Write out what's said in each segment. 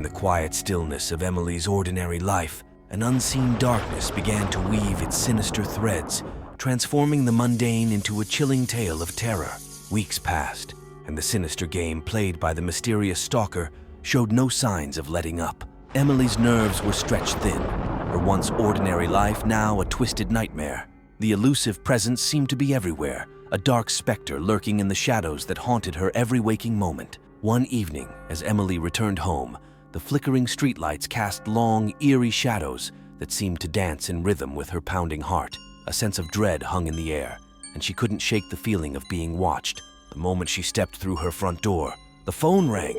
In the quiet stillness of Emily's ordinary life, an unseen darkness began to weave its sinister threads, transforming the mundane into a chilling tale of terror. Weeks passed, and the sinister game played by the mysterious stalker showed no signs of letting up. Emily's nerves were stretched thin, her once ordinary life now a twisted nightmare. The elusive presence seemed to be everywhere, a dark specter lurking in the shadows that haunted her every waking moment. One evening, as Emily returned home, the flickering streetlights cast long, eerie shadows that seemed to dance in rhythm with her pounding heart. A sense of dread hung in the air, and she couldn't shake the feeling of being watched. The moment she stepped through her front door, the phone rang,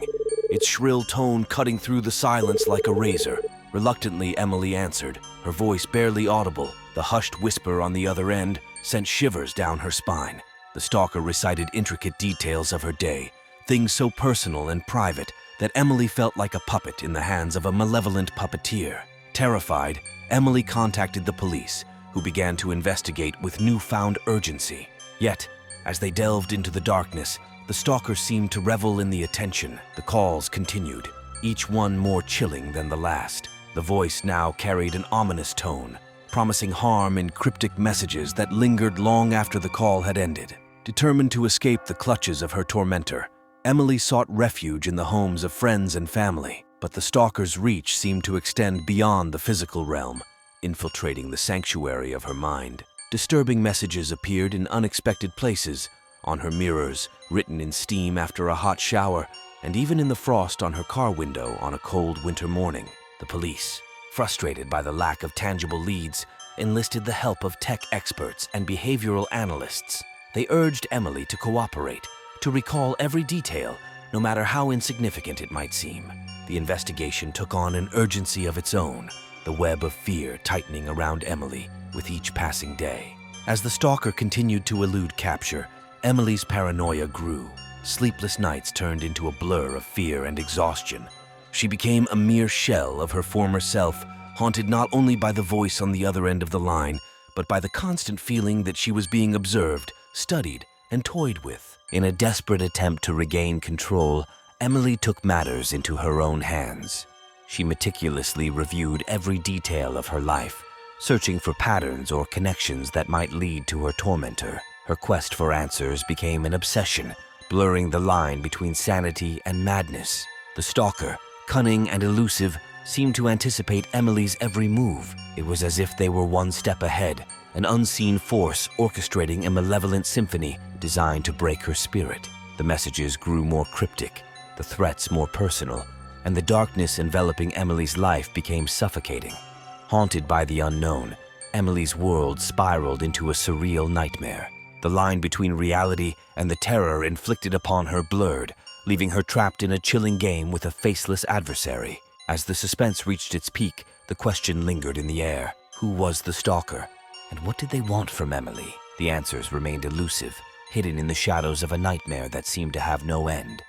its shrill tone cutting through the silence like a razor. Reluctantly, Emily answered, her voice barely audible. The hushed whisper on the other end sent shivers down her spine. The stalker recited intricate details of her day, things so personal and private that Emily felt like a puppet in the hands of a malevolent puppeteer. Terrified, Emily contacted the police, who began to investigate with newfound urgency. Yet, as they delved into the darkness, the stalker seemed to revel in the attention. The calls continued, each one more chilling than the last. The voice now carried an ominous tone, promising harm in cryptic messages that lingered long after the call had ended. Determined to escape the clutches of her tormentor, Emily sought refuge in the homes of friends and family, but the stalker's reach seemed to extend beyond the physical realm, infiltrating the sanctuary of her mind. Disturbing messages appeared in unexpected places, on her mirrors, written in steam after a hot shower, and even in the frost on her car window on a cold winter morning. The police, frustrated by the lack of tangible leads, enlisted the help of tech experts and behavioral analysts. They urged Emily to cooperate, to recall every detail, no matter how insignificant it might seem. The investigation took on an urgency of its own, the web of fear tightening around Emily with each passing day. As the stalker continued to elude capture, Emily's paranoia grew. Sleepless nights turned into a blur of fear and exhaustion. She became a mere shell of her former self, haunted not only by the voice on the other end of the line, but by the constant feeling that she was being observed, studied, and toyed with. In a desperate attempt to regain control, Emily took matters into her own hands. She meticulously reviewed every detail of her life, searching for patterns or connections that might lead to her tormentor. Her quest for answers became an obsession, blurring the line between sanity and madness. The stalker, cunning and elusive, seemed to anticipate Emily's every move. It was as if they were one step ahead, an unseen force orchestrating a malevolent symphony designed to break her spirit. The messages grew more cryptic, the threats more personal, and the darkness enveloping Emily's life became suffocating. Haunted by the unknown, Emily's world spiraled into a surreal nightmare. The line between reality and the terror inflicted upon her blurred, leaving her trapped in a chilling game with a faceless adversary. As the suspense reached its peak, the question lingered in the air. Who was the stalker? And what did they want from Emily? The answers remained elusive, hidden in the shadows of a nightmare that seemed to have no end.